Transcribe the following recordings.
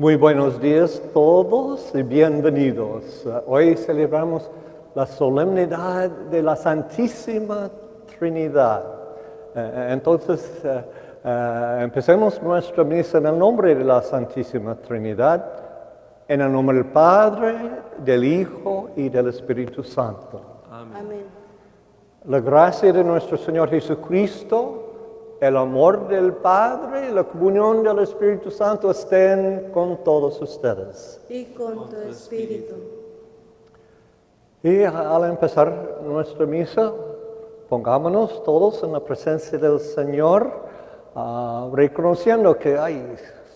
Muy buenos días todos y bienvenidos. Hoy celebramos la solemnidad de la Santísima Trinidad. Entonces, empecemos nuestra misa en el nombre de la Santísima Trinidad, en el nombre del Padre, del Hijo y del Espíritu Santo. Amén. La gracia de nuestro Señor Jesucristo, el amor del Padre y la comunión del Espíritu Santo estén con todos ustedes. Y con tu espíritu. Y al empezar nuestra misa, pongámonos todos en la presencia del Señor, reconociendo que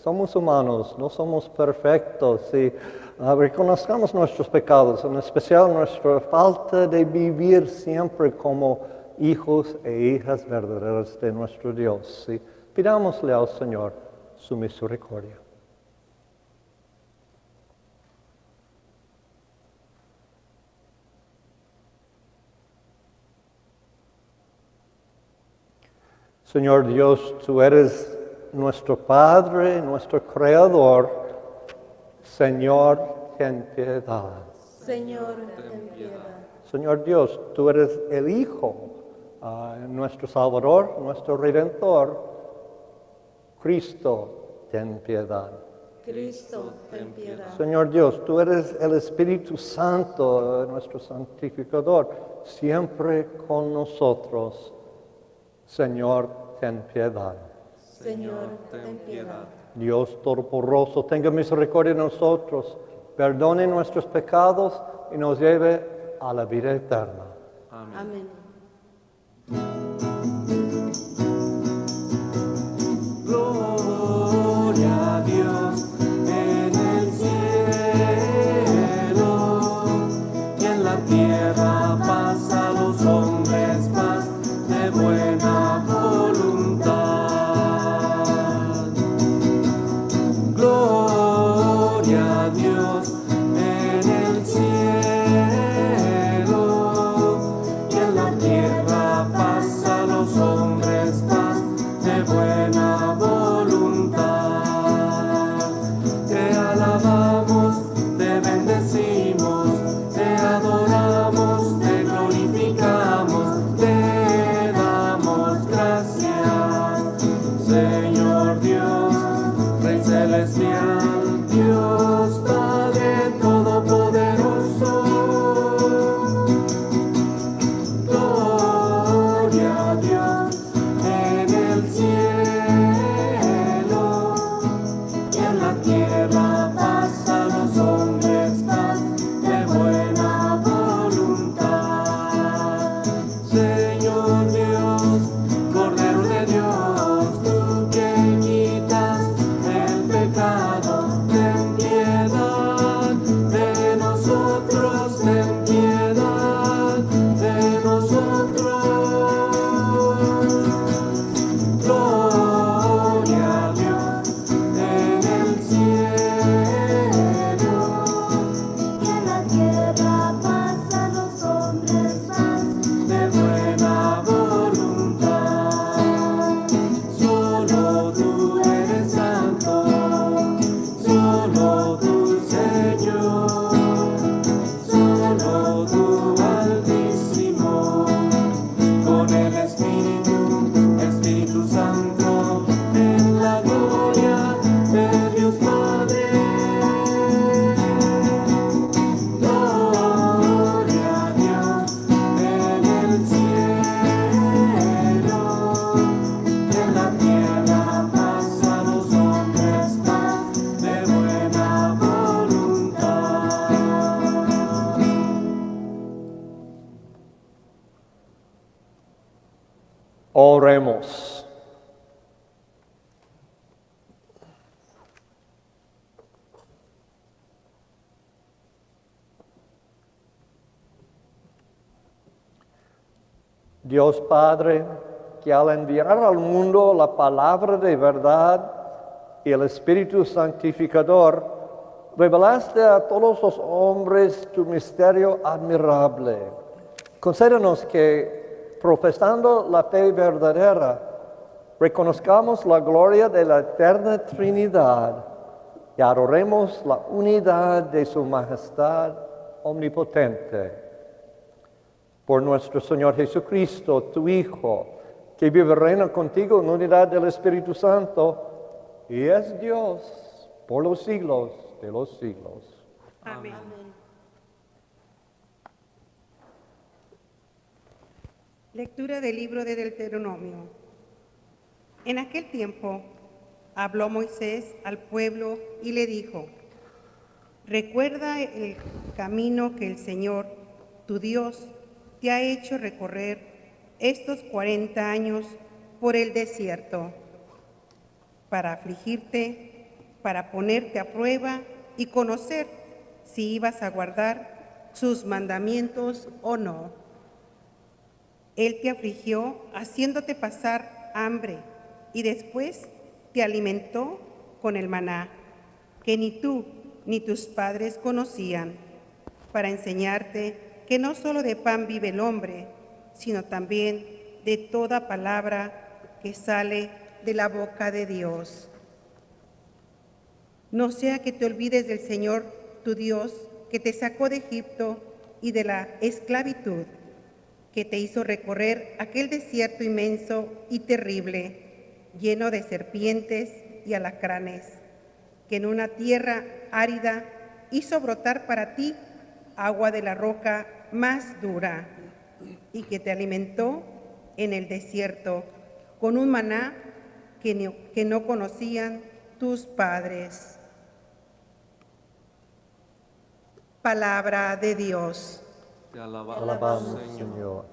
somos humanos, no somos perfectos, y reconozcamos nuestros pecados, en especial nuestra falta de vivir siempre como hijos e hijas verdaderas de nuestro Dios. Y pidámosle al Señor su misericordia. Señor Dios, tú eres nuestro Padre, nuestro Creador. Señor, ten piedad. Señor, ten piedad. Señor Dios, tú eres el Hijo, nuestro Salvador, nuestro Redentor. Cristo, ten piedad. Cristo, ten piedad. Señor Dios, tú eres el Espíritu Santo, nuestro santificador, siempre con nosotros. Señor, ten piedad. Señor, ten piedad. Dios Todopoderoso, tenga misericordia de nosotros, perdone nuestros pecados y nos lleve a la vida eterna. Amén. Gloria a Dios en el cielo y en la tierra paz a los hombres, paz de buena voluntad. Gloria a Dios en el cielo y en la tierra paz a los hombres, paz de buena voluntad. Te alabamos, te bendecimos, te adoramos, te glorificamos, te damos gracias, Señor Dios, Rey celestial, Dios Padre todopoderoso. Gloria a Dios en el cielo y en la tierra paz a los hombres, paz de buena voluntad. Señor Dios, Cordero de Dios, tú que quitas el pecado, ten piedad de nosotros, ten piedad de nosotros. Gloria a Dios en el cielo y en la tierra paz a los hombres, paz de buena voluntad. Solo tú eres santo, solo tú, Señor, solo tú, Altísimo, con el Espíritu Santo, en la gloria de Dios Padre. Gloria a Dios en el cielo, en la tierra paz a los hombres, paz de buena voluntad. Oremos. Dios Padre, que al enviar al mundo la palabra de verdad y el Espíritu Santificador, revelaste a todos los hombres tu misterio admirable. Concédenos que, profesando la fe verdadera, reconozcamos la gloria de la eterna Trinidad y adoremos la unidad de su majestad omnipotente. Por nuestro Señor Jesucristo, tu Hijo, que vive y reina contigo en unidad del Espíritu Santo, y es Dios por los siglos de los siglos. Amén. Lectura del libro de Deuteronomio. En aquel tiempo habló Moisés al pueblo y le dijo: recuerda el camino que el Señor, tu Dios, te ha hecho recorrer estos 40 años por el desierto, para afligirte, para ponerte a prueba y conocer si ibas a guardar sus mandamientos o no. Él te afligió haciéndote pasar hambre y después te alimentó con el maná, que ni tú ni tus padres conocían, para enseñarte que no solo de pan vive el hombre, sino también de toda palabra que sale de la boca de Dios. No sea que te olvides del Señor, tu Dios, que te sacó de Egipto y de la esclavitud, que te hizo recorrer aquel desierto inmenso y terrible, lleno de serpientes y alacranes, que en una tierra árida hizo brotar para ti agua de la roca más dura, y que te alimentó en el desierto con un maná que no conocían tus padres. Palabra de Dios. Te Te alabamos, alabamos, Señor. Señor.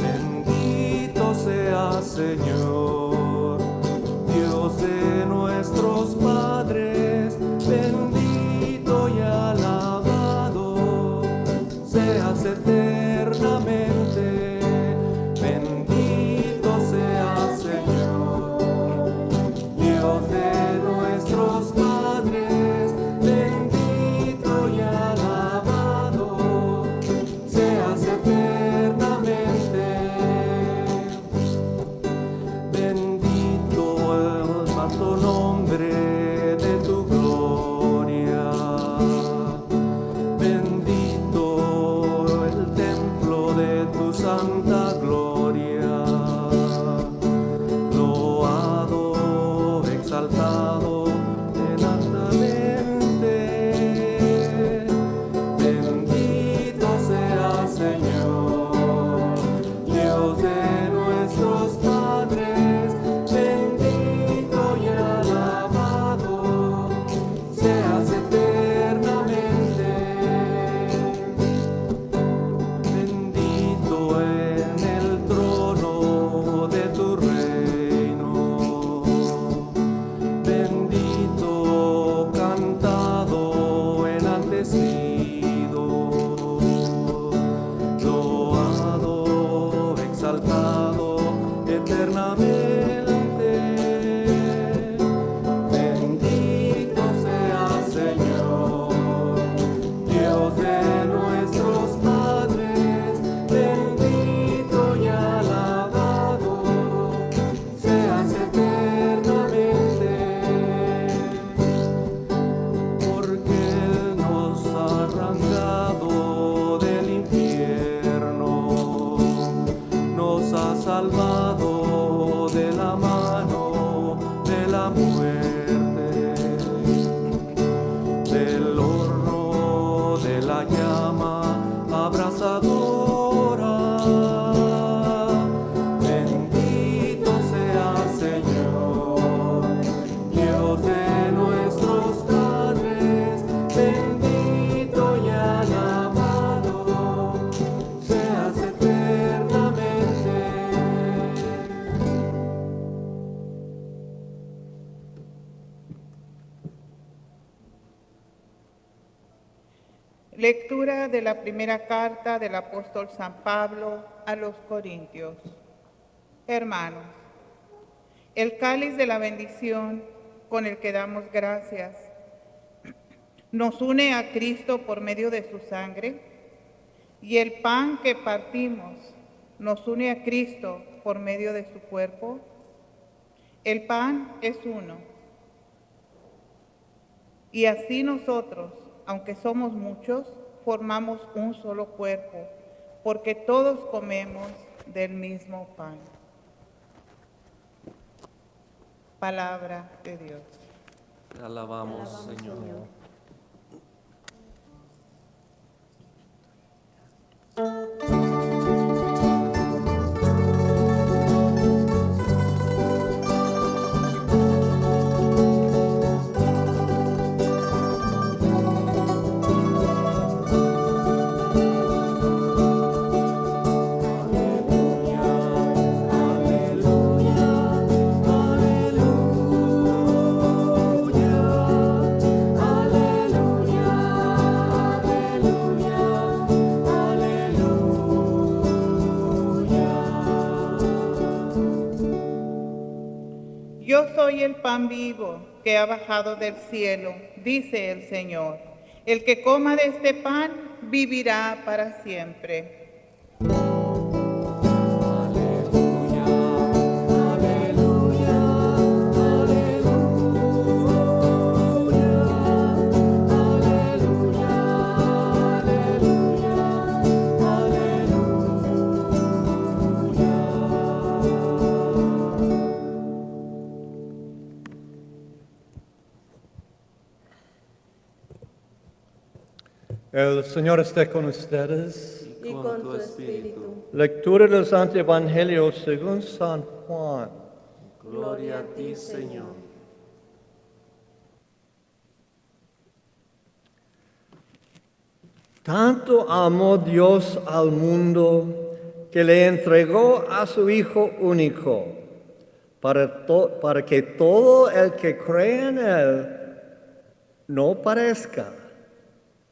Bendito sea, Señor, Dios de nuestros padres, bendito y alabado seas eternamente. Bendito sea, Señor, Dios de nuestros padres, bendito y alabado seas eternamente. Bendito el santo nombre de tu gloria, bendito el templo de tu santa gloria, loado, exaltado eternamente. Bendito sea, Señor, Dios de nuestros padres, bendito y alabado seas eternamente. Bendito en el trono de tu reino, bendito, cantado, enaltecido, loado, exaltado eternamente. Bendito sea, Señor, Dios de nuestros padres, bendito y alabado seas eternamente. Porque Él nos ha arrancado del infierno, nos ha salvado de la mano de la muerte, del horno de la llama abrasadora. Bendito sea, Señor, Dios de nuestros padres, bendito y alabado seas eternamente. Lectura de la primera carta del apóstol San Pablo a los Corintios. Hermanos, el cáliz de la bendición con el que damos gracias nos une a Cristo por medio de su sangre, y el pan que partimos nos une a Cristo por medio de su cuerpo. El pan es uno, y así nosotros, aunque somos muchos, formamos un solo cuerpo, porque todos comemos del mismo pan. Palabra de Dios. Te alabamos, Señor. Yo soy el pan vivo que ha bajado del cielo, dice el Señor. El que coma de este pan vivirá para siempre. El Señor esté con ustedes. Y con tu espíritu. Lectura del Santo Evangelio según San Juan. Gloria a ti, Señor. Tanto amó Dios al mundo que le entregó a su Hijo único, para que todo el que cree en Él no perezca,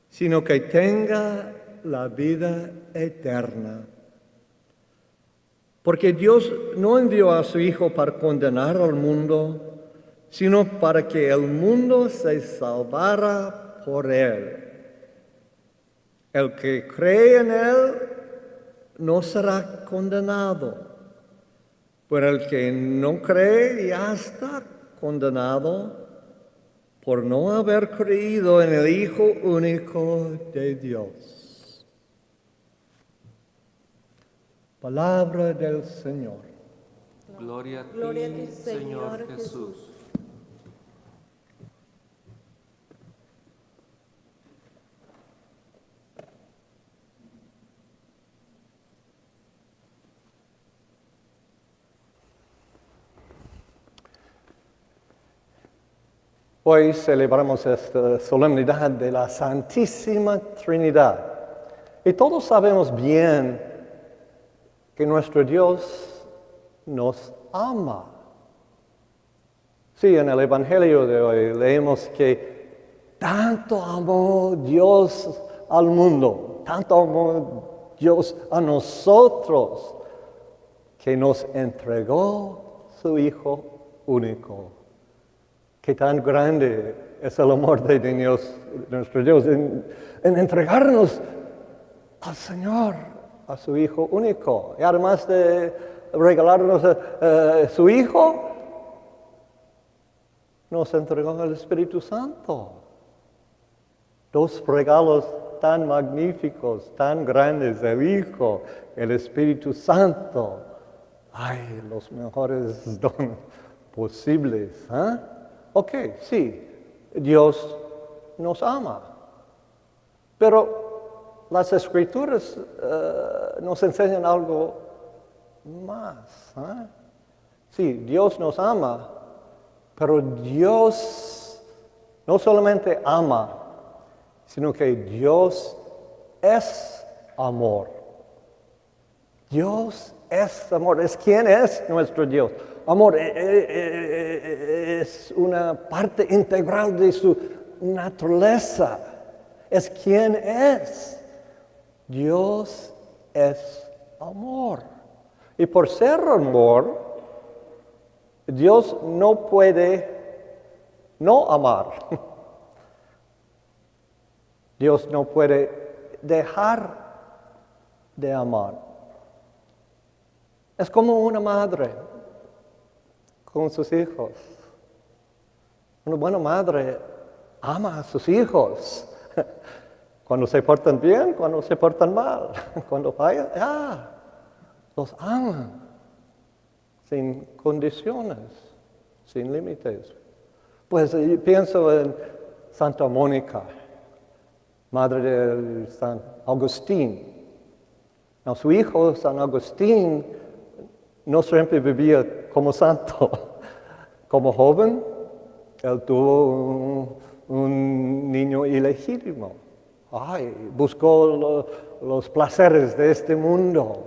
sino que tenga la vida eterna. Porque Dios no envió a su Hijo para condenar al mundo, sino para que el mundo se salvara por Él. El que cree en Él no será condenado, pero el que no cree ya está condenado por no haber creído en el Hijo único de Dios. Palabra del Señor. Gloria a ti, Gloria a ti, Señor Señor Jesús. Hoy celebramos esta solemnidad de la Santísima Trinidad. Y todos sabemos bien que nuestro Dios nos ama. Sí, en el Evangelio de hoy leemos que tanto amó Dios al mundo, tanto amó Dios a nosotros, que nos entregó su Hijo único. Qué tan grande es el amor de Dios, nuestro Dios, en entregarnos al Señor, a su Hijo único. Y además de regalarnos su Hijo, nos entregó el Espíritu Santo. Dos regalos tan magníficos, tan grandes, el Hijo, el Espíritu Santo. Ay, los mejores dones posibles, ¿eh? Ok, sí, Dios nos ama, pero las Escrituras nos enseñan algo más. Sí, Dios nos ama, pero Dios no solamente ama, sino que Dios es amor. Dios es amor. ¿Quién es nuestro Dios? Amor es una parte integral de su naturaleza. Es quien es. Dios es amor. Y por ser amor, Dios no puede no amar. Dios no puede dejar de amar. Es como una madre con sus hijos. Una buena madre ama a sus hijos. Cuando se portan bien, cuando se portan mal. Cuando fallan, los ama. Sin condiciones, sin límites. Pues pienso en Santa Mónica, madre de San Agustín. No, su hijo, San Agustín, no siempre vivía como santo. Como joven, él tuvo un niño ilegítimo. Buscó los placeres de este mundo.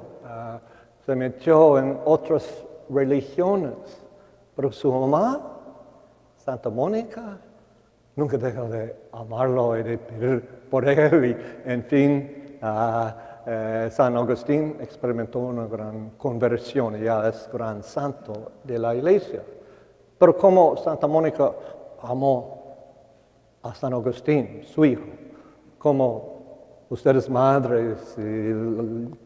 Se metió en otras religiones. Pero su mamá, Santa Mónica, nunca dejó de amarlo y de pedir por él. Y, en fin, San Agustín experimentó una gran conversión y ya es gran santo de la iglesia. Pero como Santa Mónica amó a San Agustín, su hijo, como ustedes madres y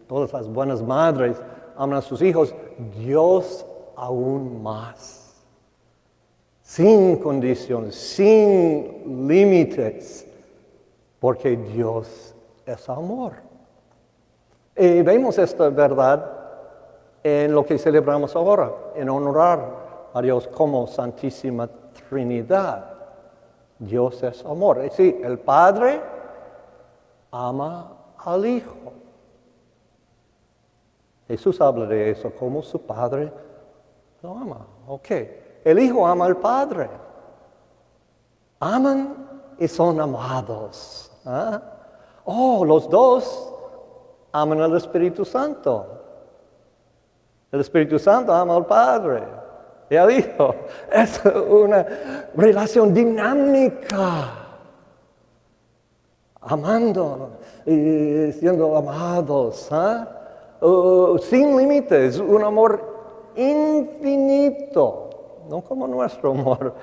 todas las buenas madres aman a sus hijos, Dios aún más. Sin condiciones, sin límites, porque Dios es amor. Y vemos esta verdad en lo que celebramos ahora, en honrar a Dios como Santísima Trinidad. Dios es amor. Sí, el Padre ama al Hijo. Jesús habla de eso, como su Padre lo ama. Ok. El Hijo ama al Padre. Aman y son amados. Los dos aman al Espíritu Santo. El Espíritu Santo ama al Padre y al Hijo. Es una relación dinámica. Amando y siendo amados. Sin límites, un amor infinito. No como nuestro amor,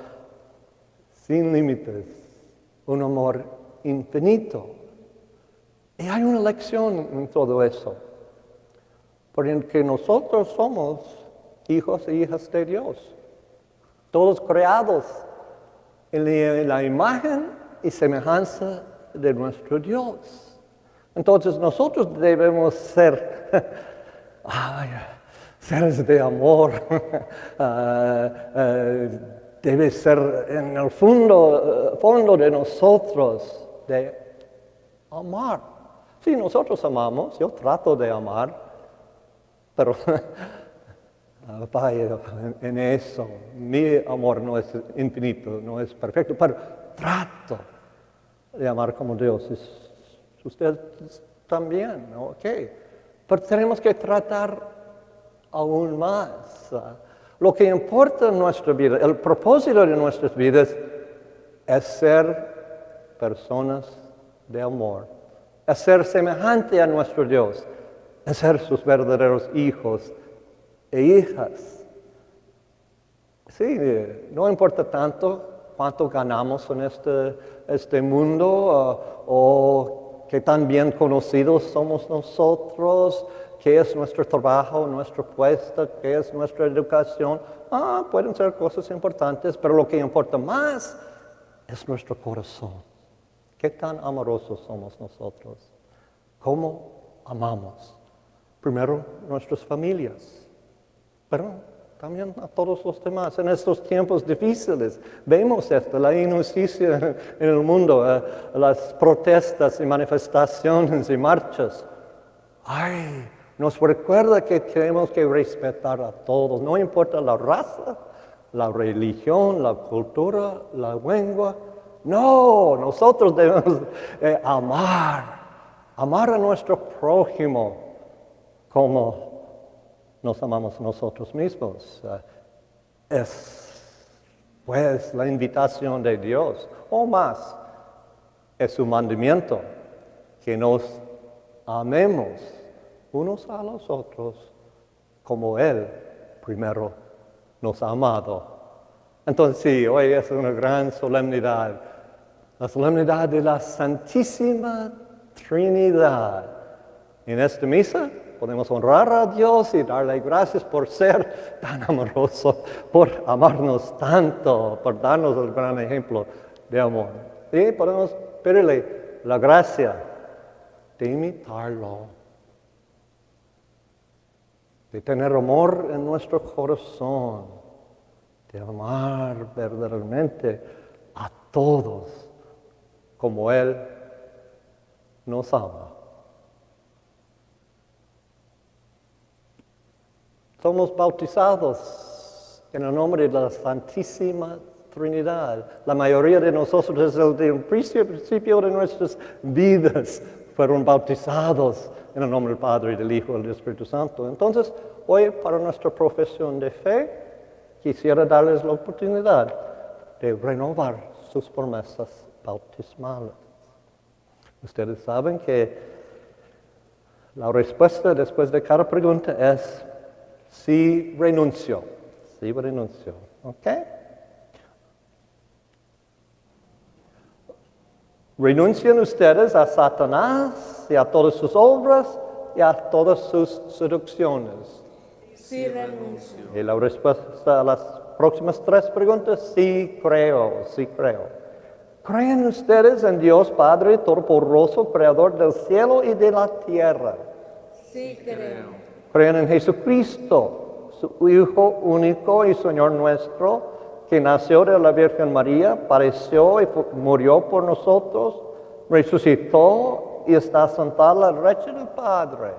sin límites, un amor infinito. Y hay una lección en todo eso, porque nosotros somos hijos e hijas de Dios, todos creados en la imagen y semejanza de nuestro Dios. Entonces nosotros debemos ser seres de amor. Debe ser en el fondo de nosotros de amar. Sí, nosotros amamos, yo trato de amar, pero en eso, mi amor no es infinito, no es perfecto, pero trato de amar como Dios. Usted también, ¿no? Ok. Pero tenemos que tratar aún más. Lo que importa en nuestra vida, el propósito de nuestras vidas es ser personas de amor, es ser semejante a nuestro Dios, es ser sus verdaderos hijos e hijas. Sí, no importa tanto cuánto ganamos en este mundo o qué tan bien conocidos somos nosotros, qué es nuestro trabajo, nuestro puesto, qué es nuestra educación. Pueden ser cosas importantes, pero lo que importa más es nuestro corazón. ¿Qué tan amorosos somos nosotros? ¿Cómo amamos? Primero, nuestras familias, pero también a todos los demás. En estos tiempos difíciles vemos esto, la injusticia en el mundo, las protestas y manifestaciones y marchas. Nos recuerda que tenemos que respetar a todos, no importa la raza, la religión, la cultura, la lengua. No, nosotros debemos amar a nuestro prójimo como nos amamos nosotros mismos. Es pues la invitación de Dios, o más, es su mandamiento, que nos amemos unos a los otros como Él primero nos ha amado. Entonces sí, hoy es una gran solemnidad, la solemnidad de la Santísima Trinidad. En esta misa podemos honrar a Dios y darle gracias por ser tan amoroso, por amarnos tanto, por darnos el gran ejemplo de amor. Y podemos pedirle la gracia de imitarlo, de tener amor en nuestro corazón, de amar verdaderamente a todos como Él nos ama. Somos bautizados en el nombre de la Santísima Trinidad. La mayoría de nosotros desde el principio de nuestras vidas fueron bautizados en el nombre del Padre, del Hijo y del Espíritu Santo. Entonces, hoy para nuestra profesión de fe, quisiera darles la oportunidad de renovar sus promesas bautismales. Ustedes saben que la respuesta después de cada pregunta es sí renuncio, ¿ok? Renuncian ustedes a Satanás y a todas sus obras y a todas sus seducciones. Sí, renuncio. Y la respuesta a las próximas 3 preguntas, sí creo. ¿Creen ustedes en Dios Padre Todopoderoso, Creador del cielo y de la tierra? Sí, creo. ¿Creen en Jesucristo, su Hijo único y Señor nuestro, que nació de la Virgen María, padeció y murió por nosotros, resucitó y está sentado a la derecha del Padre?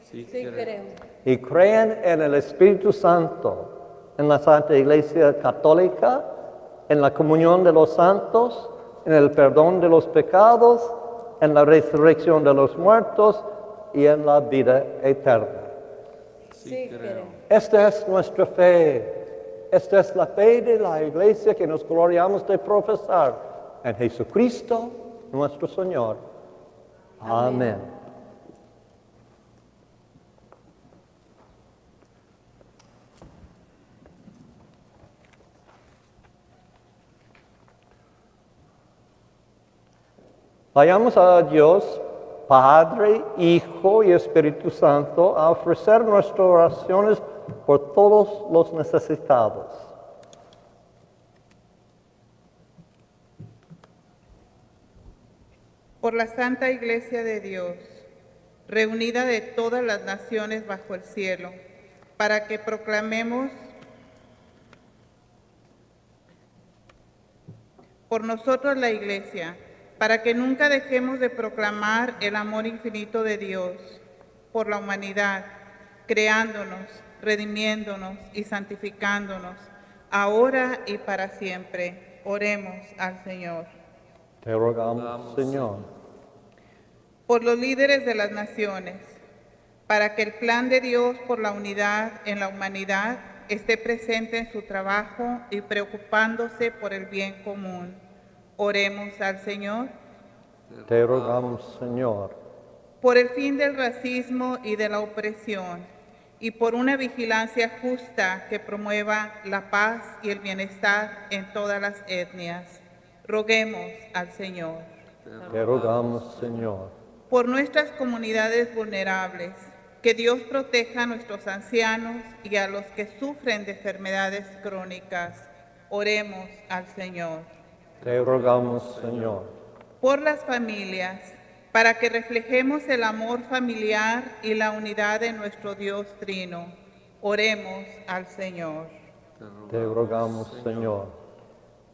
Sí, creo. Y creen en el Espíritu Santo, en la Santa Iglesia Católica, en la comunión de los santos, en el perdón de los pecados, en la resurrección de los muertos y en la vida eterna. Sí, creo. Esta es nuestra fe. Esta es la fe de la Iglesia que nos gloriamos de profesar en Jesucristo, nuestro Señor. Amén. Vayamos a Dios, Padre, Hijo y Espíritu Santo, a ofrecer nuestras oraciones por todos los necesitados. Por la Santa Iglesia de Dios, reunida de todas las naciones bajo el cielo, para que proclamemos por nosotros la Iglesia, para que nunca dejemos de proclamar el amor infinito de Dios por la humanidad, creándonos, redimiéndonos y santificándonos, ahora y para siempre. Oremos al Señor. Te rogamos, Señor. Por los líderes de las naciones, para que el plan de Dios por la unidad en la humanidad esté presente en su trabajo y preocupándose por el bien común. Oremos al Señor. Te rogamos, Señor. Por el fin del racismo y de la opresión, y por una vigilancia justa que promueva la paz y el bienestar en todas las etnias. Roguemos al Señor. Te rogamos, Señor. Por nuestras comunidades vulnerables, que Dios proteja a nuestros ancianos y a los que sufren de enfermedades crónicas. Oremos al Señor. Te rogamos, Señor. Por las familias, para que reflejemos el amor familiar y la unidad de nuestro Dios Trino. Oremos al Señor. Te rogamos, Señor.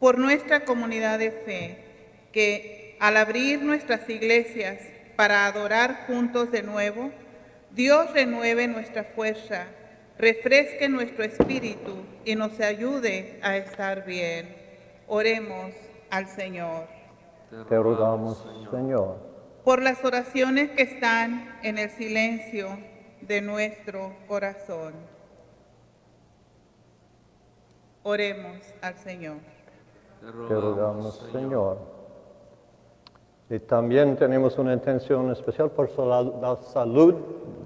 Por nuestra comunidad de fe, que al abrir nuestras iglesias para adorar juntos de nuevo, Dios renueve nuestra fuerza, refresque nuestro espíritu y nos ayude a estar bien. Oremos al Señor. Te rogamos, Señor. Por las oraciones que están en el silencio de nuestro corazón. Oremos al Señor. Te rogamos, Señor. Y también tenemos una intención especial por la salud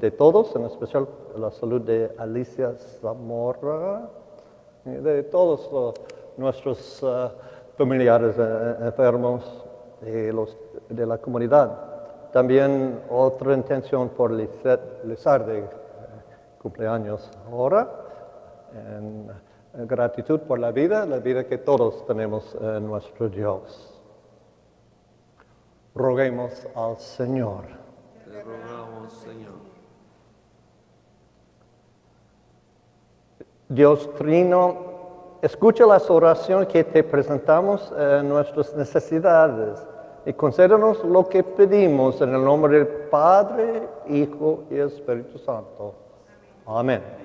de todos, en especial la salud de Alicia Zamora y de todos nuestros familiares enfermos y los de la comunidad. También otra intención por Lizarde, cumpleaños ahora, en gratitud por la vida que todos tenemos en nuestro Dios. Roguemos al Señor. Te rogamos, Señor. Dios Trino, escucha las oraciones que te presentamos en nuestras necesidades y concédenos lo que pedimos en el nombre del Padre, Hijo y Espíritu Santo. Amén.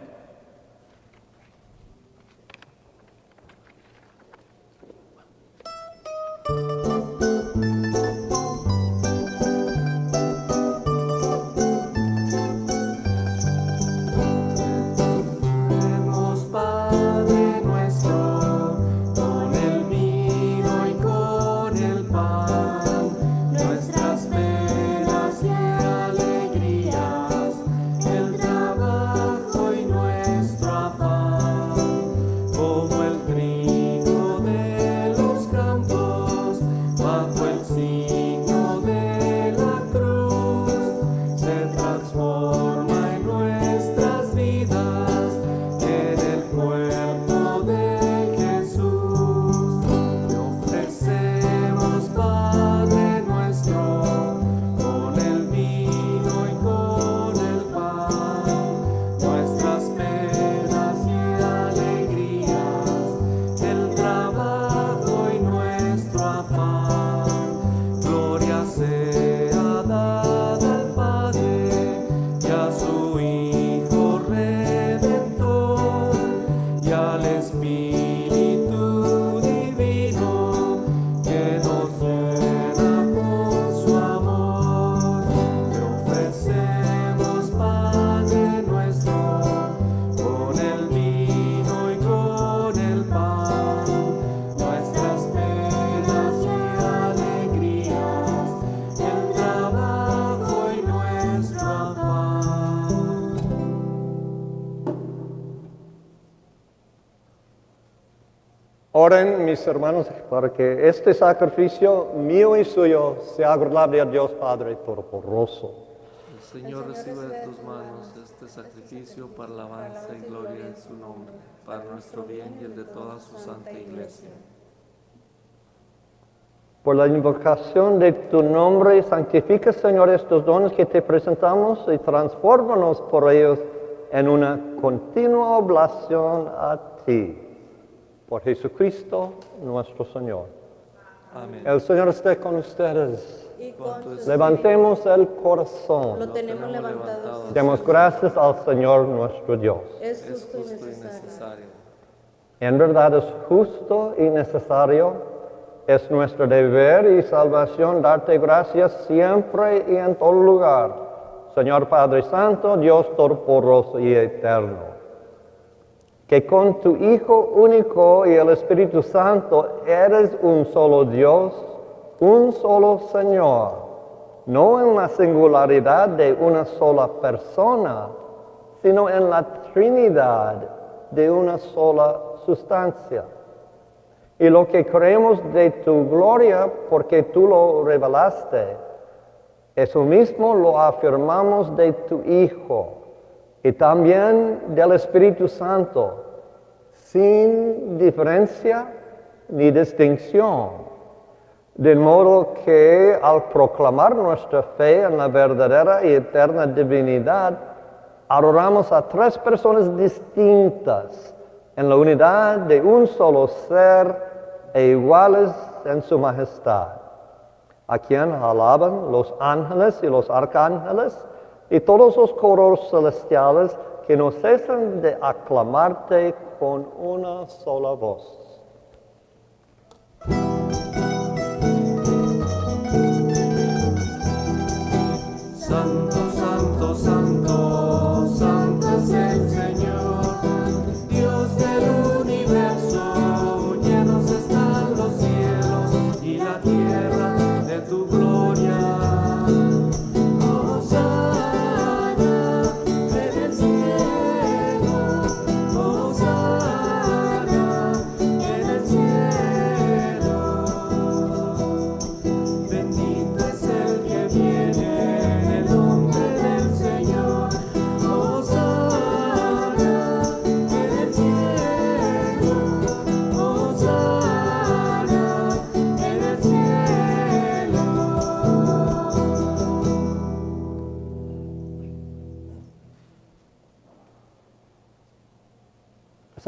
Oren, mis hermanos, para que este sacrificio mío y suyo sea agradable a Dios Padre Todopoderoso. El Señor reciba de tus manos este sacrificio para la alabanza y gloria de su nombre, para nuestro bien y el de toda su santa iglesia. Por la invocación de tu nombre, santifica, Señor, estos dones que te presentamos y transfórmanos por ellos en una continua oblación a ti. Por Jesucristo nuestro Señor. Amén. El Señor esté con ustedes. Y con tu Levantemos el corazón. Lo tenemos levantado. Demos gracias al Señor nuestro Dios. Es Es justo y justo y necesario. necesario. En verdad es justo y necesario, es nuestro deber y salvación darte gracias siempre y en todo lugar, Señor Padre Santo, Dios Todopoderoso y Eterno, que con tu Hijo único y el Espíritu Santo eres un solo Dios, un solo Señor, no en la singularidad de una sola persona, sino en la Trinidad de una sola sustancia. Y lo que creemos de tu gloria, porque tú lo revelaste, eso mismo lo afirmamos de tu Hijo y también del Espíritu Santo, sin diferencia ni distinción, de modo que al proclamar nuestra fe en la verdadera y eterna divinidad, adoramos a tres personas distintas en la unidad de un solo ser e iguales en su majestad, a quien alaban los ángeles y los arcángeles y todos los coros celestiales que no cesan de aclamarte con una sola voz. Santo, santo, santo, santo es el Señor, Dios del universo, llenos están los cielos y la tierra de tu gloria.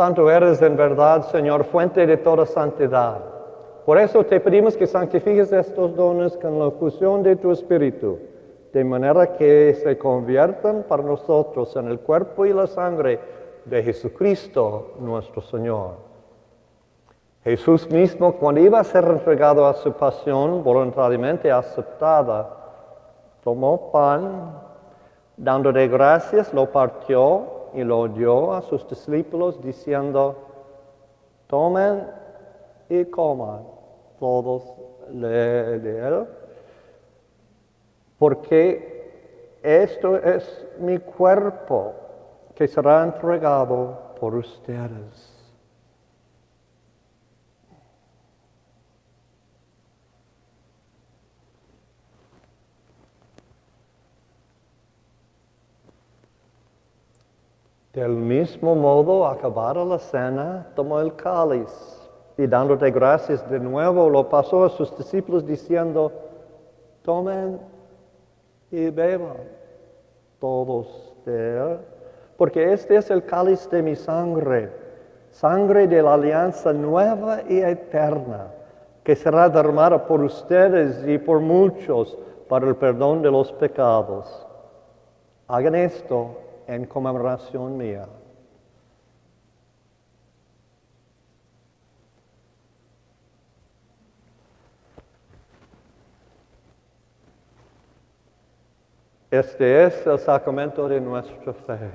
Santo eres en verdad, Señor, fuente de toda santidad. Por eso te pedimos que santifiques estos dones con la fusión de tu Espíritu, de manera que se conviertan para nosotros en el cuerpo y la sangre de Jesucristo nuestro Señor. Jesús mismo, cuando iba a ser entregado a su pasión voluntariamente aceptada, tomó pan, dándole gracias, lo partió y lo dio a sus discípulos diciendo, tomen y coman todos de él, porque esto es mi cuerpo que será entregado por ustedes. Del mismo modo, acabada la cena, tomó el cáliz y dándote gracias de nuevo, lo pasó a sus discípulos diciendo, tomen y beban todos de él, porque este es el cáliz de mi sangre, sangre de la alianza nueva y eterna, que será derramada por ustedes y por muchos para el perdón de los pecados. Hagan esto en conmemoración mía. Este es el sacramento de nuestra fe.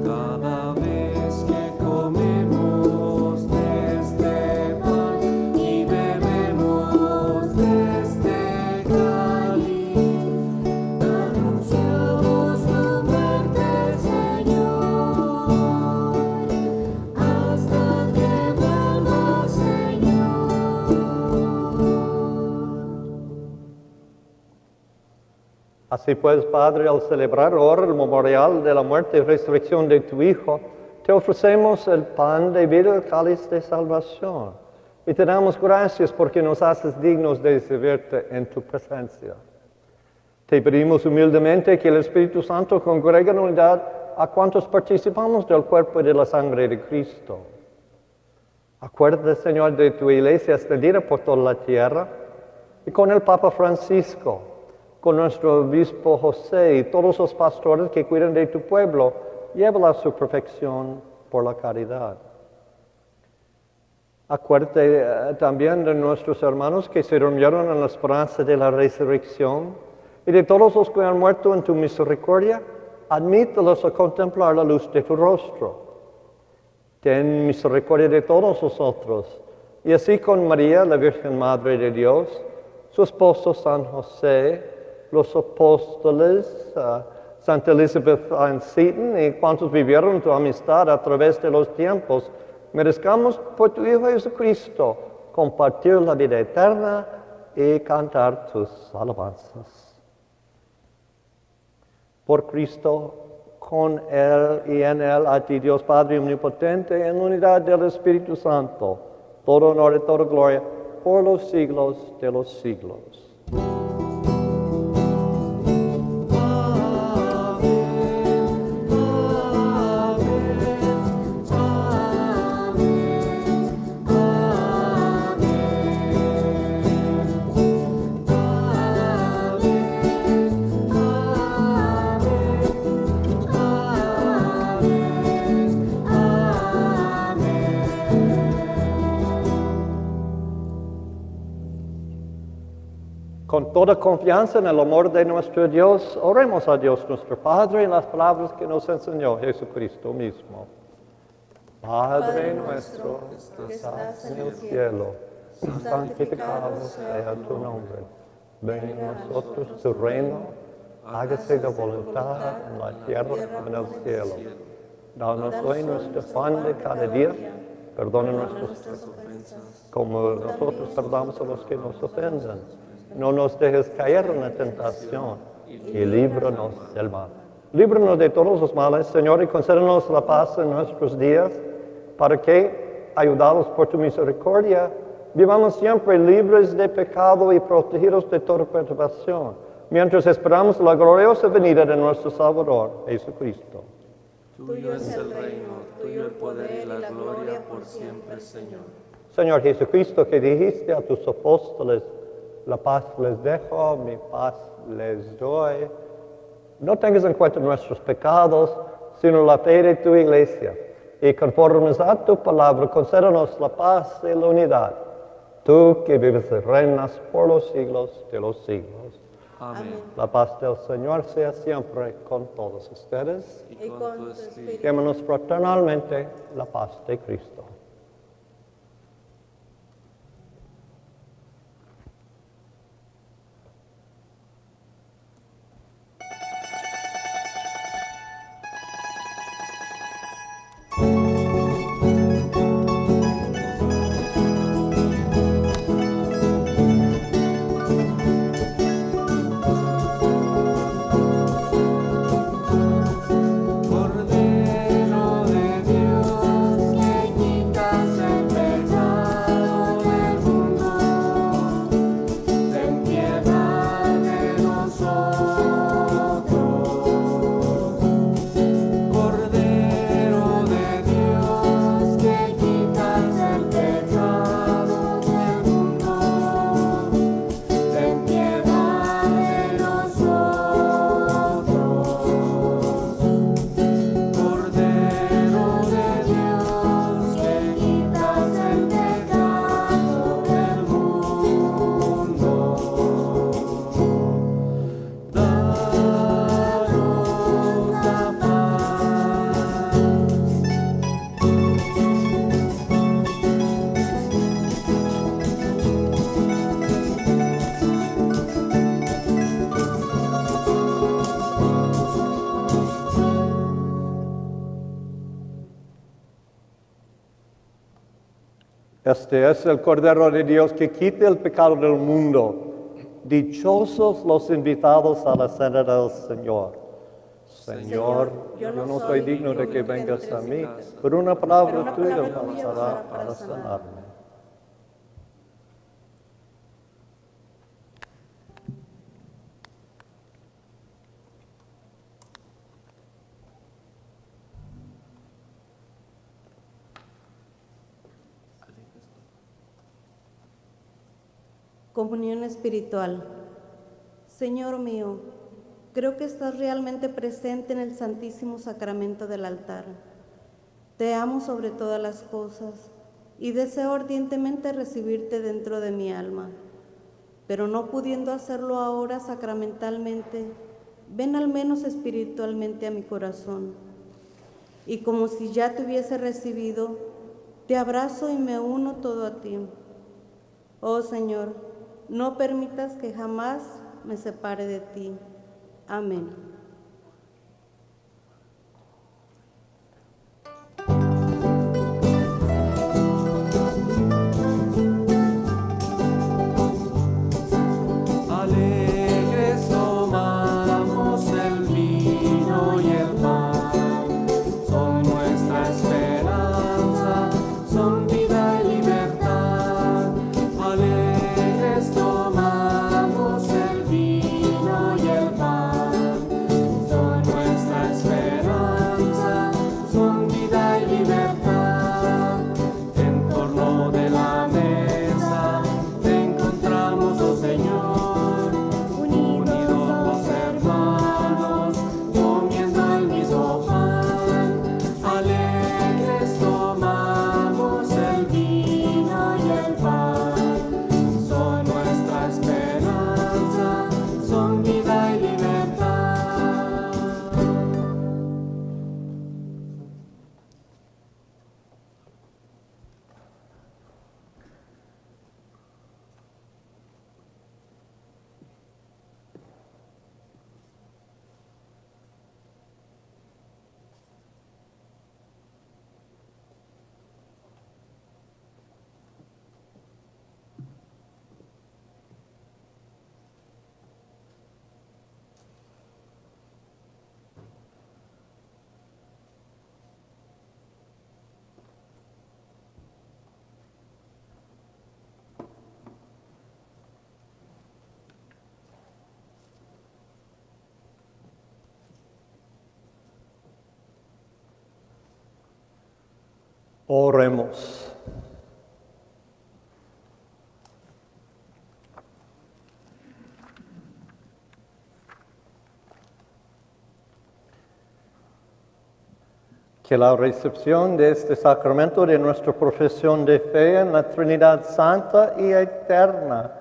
Cada vez que comemos de este pan y bebemos de este cáliz, anunciamos tu muerte, Señor, hasta que vuelvas, Señor. Así pues, Padre, al celebrar ahora el memorial de la muerte y resurrección de tu Hijo, te ofrecemos el pan de vida y el cáliz de salvación. Y te damos gracias porque nos haces dignos de recibirte en tu presencia. Te pedimos humildemente que el Espíritu Santo congregue en unidad a cuantos participamos del cuerpo y de la sangre de Cristo. Acuérdate, Señor, de tu iglesia extendida por toda la tierra y con el Papa Francisco, con nuestro obispo José y todos los pastores que cuidan de tu pueblo, llévala a su perfección por la caridad. Acuérdate también de nuestros hermanos que se durmieron en la esperanza de la resurrección y de todos los que han muerto en tu misericordia, admítelos a contemplar la luz de tu rostro. Ten misericordia de todos nosotros, y así con María, la Virgen Madre de Dios, su esposo San José, los apóstoles, Santa Elizabeth Ann Seton y cuantos vivieron tu amistad a través de los tiempos, merezcamos por tu Hijo Jesucristo compartir la vida eterna y cantar tus alabanzas. Por Cristo, con Él y en Él, a ti Dios Padre Omnipotente, en la unidad del Espíritu Santo, todo honor y toda gloria, por los siglos de los siglos. Con toda confianza en el amor de nuestro Dios, oremos a Dios nuestro Padre en las palabras que nos enseñó Jesucristo mismo. Padre nuestro que estás en el cielo, santificado sea tu nombre. Venga a nosotros tu reino, hágase la voluntad en la tierra como en el cielo. Danos hoy nuestro pan de cada día, perdona nuestras ofensas, como nosotros perdonamos a los que nos ofenden. No nos dejes caer en la tentación y líbranos del mal. Líbranos de todos los males, Señor, y concédenos la paz en nuestros días, para que, ayudados por tu misericordia, vivamos siempre libres de pecado y protegidos de toda perturbación, mientras esperamos la gloriosa venida de nuestro Salvador, Jesucristo. Tuyo es el reino, tuyo el poder y la gloria por siempre, Señor. Señor Jesucristo, que dijiste a tus apóstoles, la paz les dejo, mi paz les doy. No tengas en cuenta nuestros pecados, sino la fe de tu iglesia. Y conformes a tu palabra, concédenos la paz y la unidad. Tú que vives y reinas por los siglos de los siglos. Amén. La paz del Señor sea siempre con todos ustedes. Y con tu espíritu. Démonos fraternalmente la paz de Cristo. Cordero de Dios, que quitas el pecado del mundo, ten piedad de nosotros. Cordero de Dios, que quitas el pecado del mundo, ten piedad de nosotros. Cordero de Dios, que quitas el pecado del mundo, danos la paz. Este es el Cordero de Dios que quita el pecado del mundo. Dichosos los invitados a la cena del Señor. Señor, yo no soy digno de que vengas a mí, pero una palabra tuya bastará para sanarme. Comunión espiritual. Señor mío, creo que estás realmente presente en el Santísimo Sacramento del altar. Te amo sobre todas las cosas y deseo ardientemente recibirte dentro de mi alma. Pero no pudiendo hacerlo ahora sacramentalmente, ven al menos espiritualmente a mi corazón. Y como si ya te hubiese recibido, te abrazo y me uno todo a ti. Oh Señor, no permitas que jamás me separe de ti. Amén. Alegres tomamos el vino y el pan, son nuestra esperanza, son vida y libertad. Alegres tomamos el vino y el pan, Oremos. Que la recepción de este sacramento de nuestra profesión de fe en la Trinidad Santa y Eterna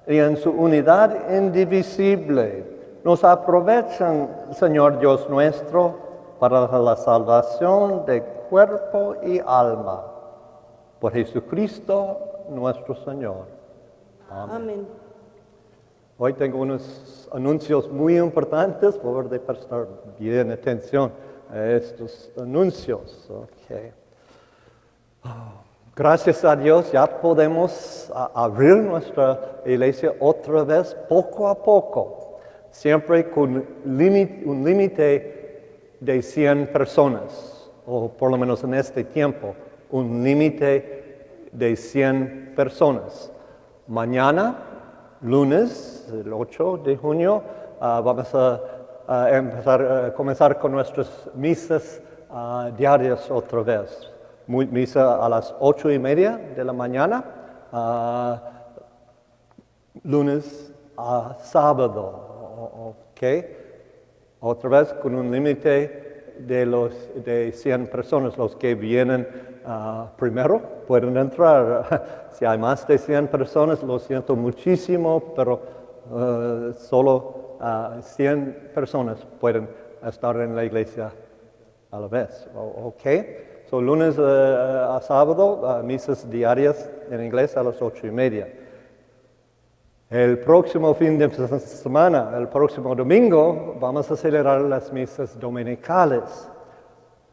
y en su unidad indivisible nos aprovechen, Señor Dios nuestro, para la salvación de cuerpo y alma. Por Jesucristo nuestro Señor. Amén. Amén. Hoy tengo unos anuncios muy importantes, por favor de prestar bien atención a estos anuncios. Okay. Gracias a Dios ya podemos abrir nuestra iglesia otra vez poco a poco, siempre con un límite de 100 personas, o por lo menos en este tiempo, un límite de 100 personas. Mañana, lunes, el 8 de junio, vamos a comenzar con nuestras misas diarias otra vez. Misa a las 8:30 de la mañana, lunes a sábado, ¿ok? Otra vez con un límite de 100 personas. Los que vienen primero pueden entrar. Si hay más de 100 personas, lo siento muchísimo, pero solo 100 personas pueden estar en la iglesia a la vez, ¿ok? So, lunes a sábado, misas diarias en inglés a las 8:30. El próximo fin de semana, el próximo domingo, vamos a celebrar las misas dominicales.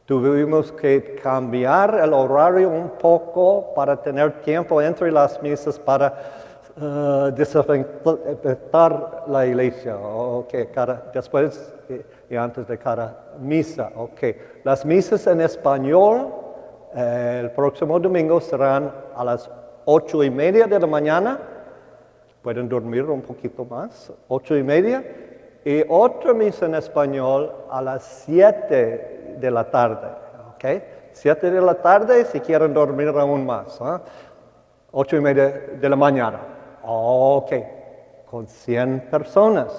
Tuvimos que cambiar el horario un poco para tener tiempo entre las misas para desinfectar la iglesia, okay, después y antes de cada misa. Okay. Las misas en español el próximo domingo serán a las 8:30 de la mañana. Pueden dormir un poquito más, 8:30. Y otra misa en español a las 7 de la tarde. Okay. 7 de la tarde si quieren dormir aún más. 8:30 de la mañana. Ok, con 100 personas.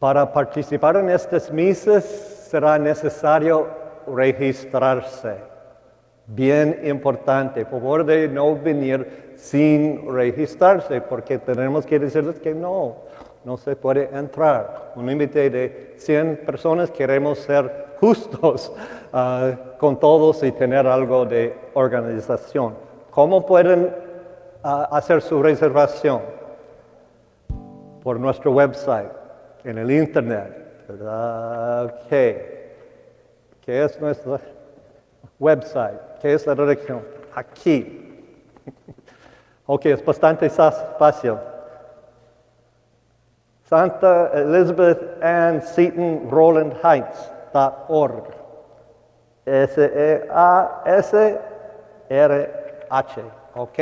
Para participar en estas misas será necesario registrarse. Bien importante, por favor de no venir sin registrarse, porque tenemos que decirles que no se puede entrar. Un límite de 100 personas, queremos ser justos con todos y tener algo de organización. ¿Cómo pueden hacer su reservación? Por nuestro website, en el internet, ¿verdad? ¿Qué es nuestro website? ¿Qué es la dirección? Aquí. Ok, es bastante fácil. Santa Elizabeth Ann Seton Rowland Heights.org. SEASRH. Ok.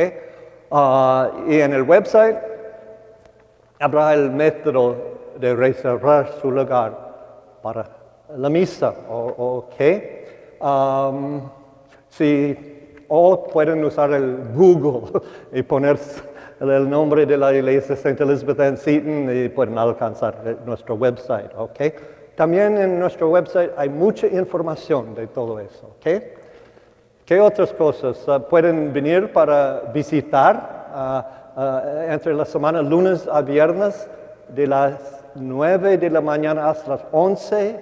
Y en el website habrá el método de reservar su lugar para la misa, o pueden usar el Google y poner el nombre de la iglesia St. Elizabeth Ann Seton y pueden alcanzar nuestro website, También en nuestro website hay mucha información de todo eso, ¿Qué otras cosas? Pueden venir para visitar entre la semana, lunes a viernes, de las 9 de la mañana hasta las 11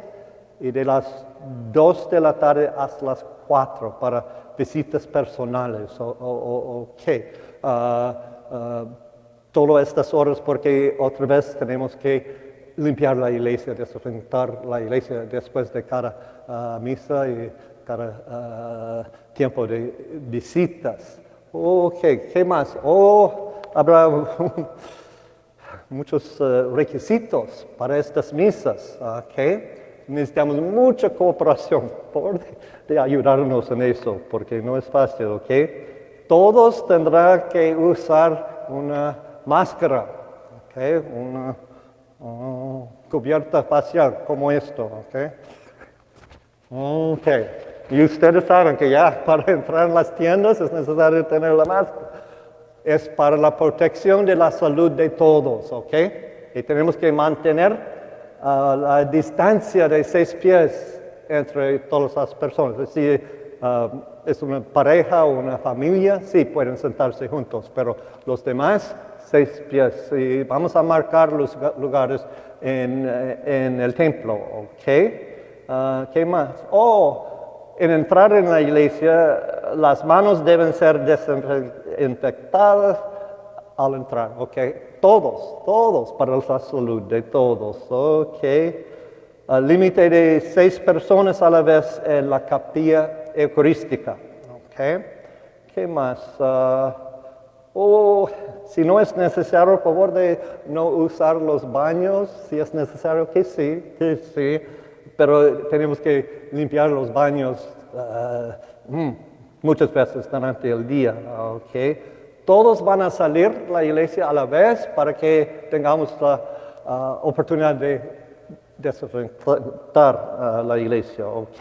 y de las 2 de la tarde hasta las 4 para visitas personales. Todas estas horas porque otra vez tenemos que limpiar la iglesia, desinfectar la iglesia después de cada misa y cada tiempo de visitas. ¿Qué más? Habrá muchos requisitos para estas misas. Necesitamos mucha cooperación de ayudarnos en eso, porque no es fácil. Todos tendrán que usar una máscara, una cubierta facial como esto. Y ustedes saben que ya para entrar en las tiendas es necesario tener la máscara. Es para la protección de la salud de todos, ¿ok? Y tenemos que mantener la distancia de 6 pies entre todas las personas. Si es una pareja o una familia, sí pueden sentarse juntos, pero los demás 6 pies. Y vamos a marcar los lugares en el templo, ¿ok? ¿Qué más? En entrar en la iglesia, las manos deben ser desinfectadas al entrar, ¿ok? Todos, para la salud de todos, ¿ok? Límite de 6 personas a la vez en la capilla eucarística, ¿ok? ¿Qué más? Si no es necesario, por favor de no usar los baños, si es necesario que sí. Pero tenemos que limpiar los baños muchas veces durante el día, ¿ok? Todos van a salir de la iglesia a la vez para que tengamos la oportunidad de desinfectar la iglesia, ¿ok?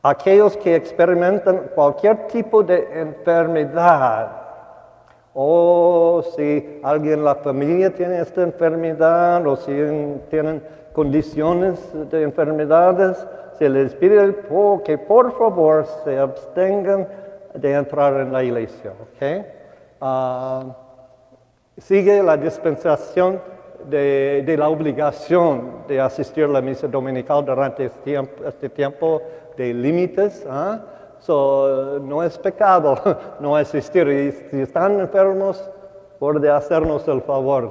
Aquellos que experimentan cualquier tipo de enfermedad, o si alguien en la familia tiene esta enfermedad, o si tienen condiciones de enfermedades, se les pide que por favor se abstengan de entrar en la iglesia, ¿ok? Sigue la dispensación de la obligación de asistir a la misa dominical durante este tiempo de límites. No es pecado no asistir. Y si están enfermos, por hacernos el favor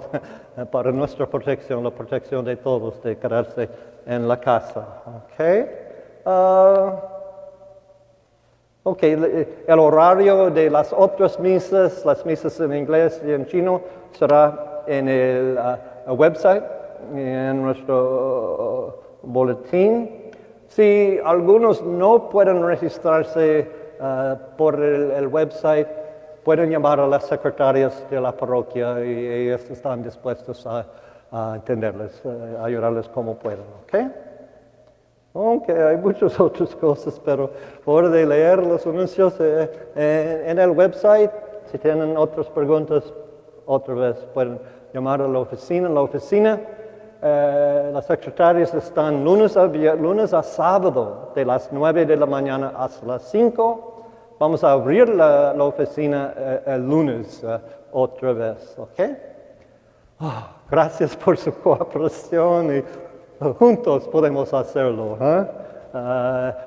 para nuestra protección, la protección de todos, de quedarse en la casa. El horario de las otras misas, las misas en inglés y en chino, será en el website, en nuestro boletín. Si algunos no pueden registrarse por el website, pueden llamar a las secretarias de la parroquia y ellas están dispuestos a atenderles, ayudarles como puedan, ¿ok? Hay muchas otras cosas, pero por de leer los anuncios en el website, si tienen otras preguntas, otra vez pueden llamar a la oficina. Las secretarias están lunes a sábado, de las 9 de la mañana hasta las 5. Vamos a abrir la oficina el lunes otra vez, ¿ok? Gracias por su cooperación y juntos podemos hacerlo.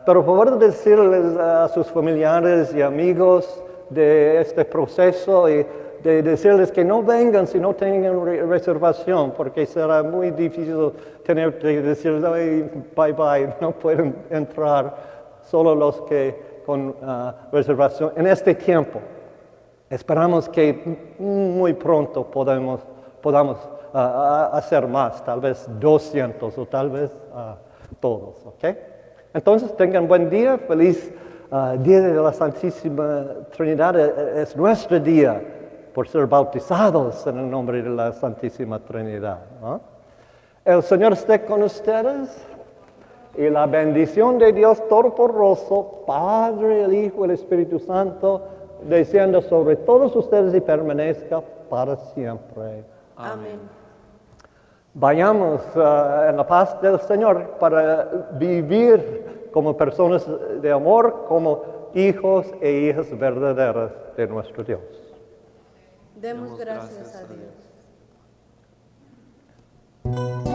Pero por favor decirles a sus familiares y amigos de este proceso y de decirles que no vengan si no tengan reservación, porque será muy difícil tener que decirles, bye, no pueden entrar, solo los que con reservación en este tiempo. Esperamos que muy pronto podamos hacer más, tal vez 200 o tal vez todos, ¿ok? Entonces tengan buen día, feliz Día de la Santísima Trinidad, es nuestro día por ser bautizados en el nombre de la Santísima Trinidad, ¿no? El Señor esté con ustedes y la bendición de Dios Todopoderoso, Padre, el Hijo y el Espíritu Santo, descienda sobre todos ustedes y permanezca para siempre. Amén. Vayamos en la paz del Señor para vivir como personas de amor, como hijos e hijas verdaderas de nuestro Dios. Demos gracias a Dios.